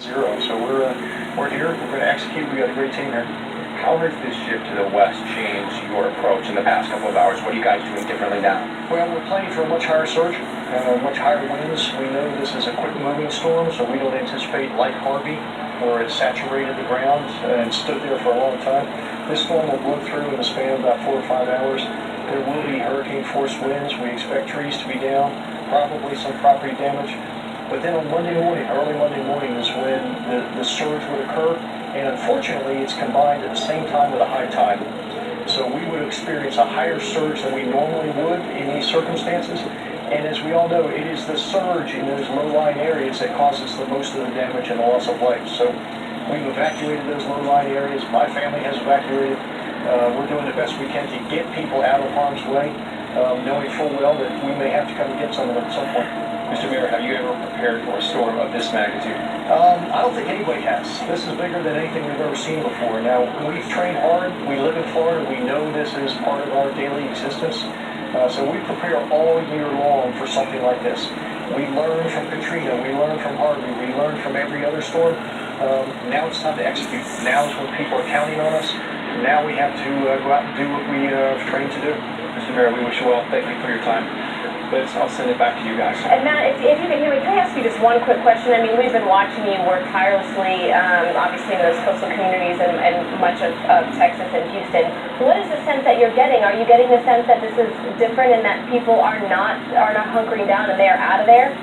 0. So we're here. We're going to execute. We got a great team here. How has this shift to the west changed your approach in the past couple of hours? What are you guys doing differently now? Well, we're planning for a much higher surge, much higher winds. We know this is a quick-moving storm, so we don't anticipate like Harvey, where it saturated the ground and stood there for a long time. This storm will blow through in the span of about 4 or 5 hours. There will be hurricane-force winds. We expect trees to be down, probably some property damage. But then on Monday morning, early Monday morning, is when the surge would occur. And unfortunately, it's combined at the same time with a high tide. So we would experience a higher surge than we normally would in these circumstances. And as we all know, it is the surge in those low-lying areas that causes the most of the damage and the loss of life. So we've evacuated those low-lying areas. My family has evacuated. We're doing the best we can to get people out of harm's way, knowing full well that we may have to come and get some of them at some point. Mr. Mayor, have you ever prepared for a storm of this magnitude? I don't think anybody has. This is bigger than anything we've ever seen before. Now, we've trained hard. We live in Florida. We know this is part of our daily existence. So we prepare all year long for something like this. We learn from Katrina. We learn from Harvey. We learn from every other storm. Now it's time to execute. Now is when people are counting on us. Now we have to go out and do what we have trained to do. Mr. Mayor, we wish you well. Thank you for your time. Liz, I'll send it back to you guys. And Matt, if you can hear me, can I ask you just one quick question? I mean, we've been watching you work tirelessly, obviously in those coastal communities and much of Texas and Houston. What is the sense that you're getting? Are you getting the sense that this is different and that people are not hunkering down and they are out of there?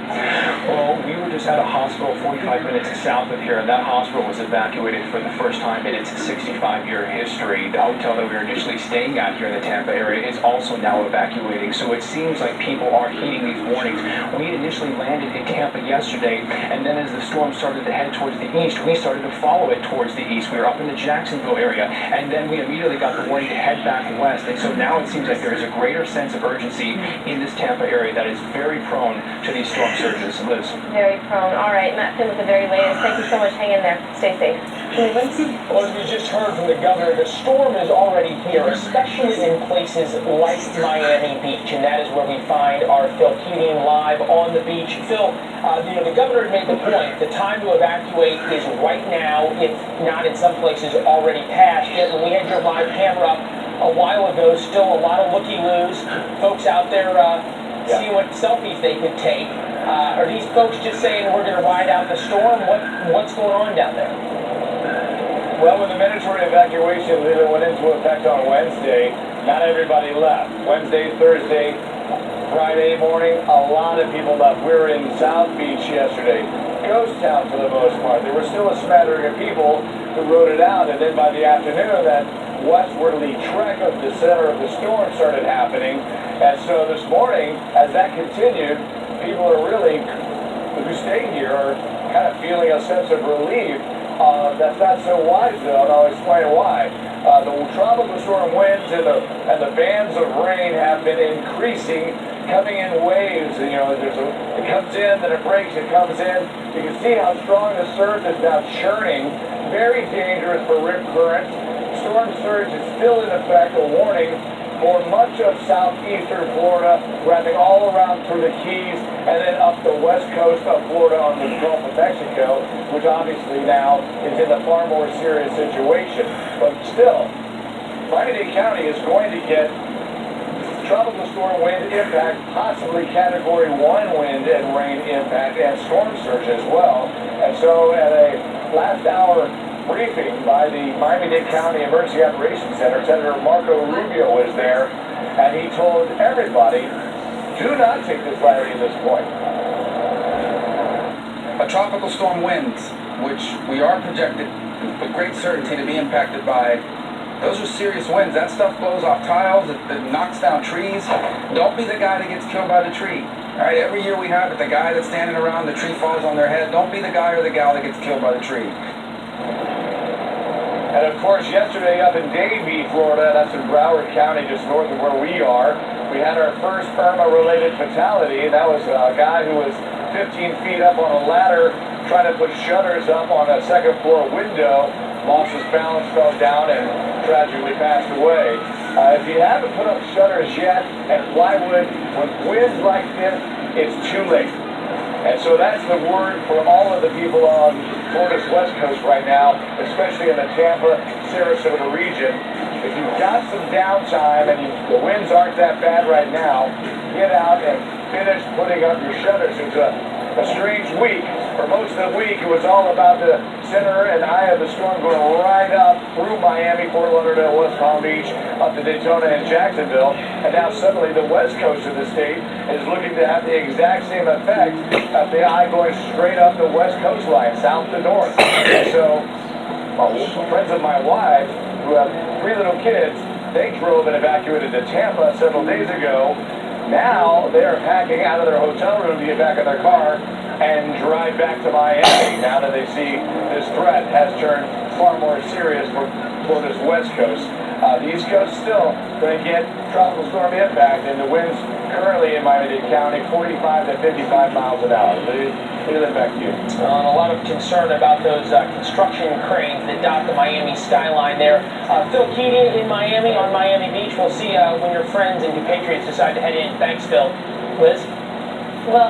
Well, we were just at a hospital 45 minutes south of here, and that hospital was evacuated for the first time in its 65-year history. The hotel that we were initially staying at here in the Tampa area is also now evacuating, so it seems like people are heeding these warnings. We initially landed in Tampa yesterday, and then as the storm started to head towards the east, we started to follow it towards the east. We were up in the Jacksonville area, and then we immediately got the warning to head back west, and so now it seems like there is a greater sense of urgency in this Tampa area that is very prone to these storm surges. Liz. Very prone. All right, Matt Finn with the very latest. Thank you so much. Hang in there. Stay safe. Well, as we just heard from the governor, the storm is already here, especially in places like Miami Beach, and that is where we find our Phil Keating live on the beach. Phil, the governor made the point. The time to evacuate is right now, if not in some places already past. Yet when we had your live camera up a while ago, still a lot of looky-loos, folks out there seeing what selfies they could take. Are these folks just saying we're going to ride out the storm? What's going on down there? Well, when the mandatory evacuation went into effect on Wednesday, not everybody left. Wednesday, Thursday, Friday morning, a lot of people left. We were in South Beach yesterday, ghost town for the most part. There was still a smattering of people who rode it out, and then by the afternoon, that westwardly trek of the center of the storm started happening. And so this morning, as that continued, people are really, who stay here, are kind of feeling a sense of relief. That's not so wise, though, and I'll explain why. The tropical storm winds and the bands of rain have been increasing, coming in waves. You know, it comes in, then it breaks, it comes in. You can see how strong the surf is now churning. Very dangerous for rip current. Storm surge is still in effect, a warning for much of southeastern Florida, wrapping all around through the Keys, and then up the west coast of Florida on the Gulf of Mexico, which obviously now is in a far more serious situation. But still, Miami-Dade County is going to get tropical storm wind impact, possibly Category 1 wind and rain impact, and storm surge as well. And so at a last hour briefing by the Miami-Dade County Emergency Operations Center, Senator Marco Rubio was there, and he told everybody, do not take this lightly at this point. A tropical storm winds, which we are projected with great certainty to be impacted by, those are serious winds. That stuff blows off tiles, it knocks down trees. Don't be the guy that gets killed by the tree. All right, every year we have it, the guy that's standing around, the tree falls on their head. Don't be the guy or the gal that gets killed by the tree. And of course, yesterday up in Davie, Florida, that's in Broward County, just north of where we are, we had our first Irma-related fatality. That was a guy who was 15 feet up on a ladder trying to put shutters up on a second-floor window, lost his balance, fell down, and tragically passed away. If you haven't put up shutters yet and plywood, with winds like this, it's too late. And so that's the word for all of the people on Florida's West Coast right now, especially in the Tampa, Sarasota region. If you've got some downtime and the winds aren't that bad right now, get out and finish putting up your shutters. It's a strange week. For most of the week, it was all about the center and eye of the storm going right up through Miami, Fort Lauderdale, West Palm Beach, up to Daytona and Jacksonville. And now suddenly the west coast of the state is looking to have the exact same effect of the eye going straight up the west coastline, south to north. So, friends of my wife, who have 3 little kids, they drove and evacuated to Tampa several days ago. Now they are packing out of their hotel room to get back in their car and drive back to Miami now that they see this threat has turned far more serious for Florida's west coast. The east coast still going to get tropical storm impact, and the winds currently in Miami-Dade County 45 to 55 miles an hour. Leland, back to you. And a lot of concern about those construction cranes that dot the Miami skyline there. Phil Keating in Miami on Miami Beach. We'll see when your friends and compatriots decide to head in. Thanks, Phil. Liz? Well.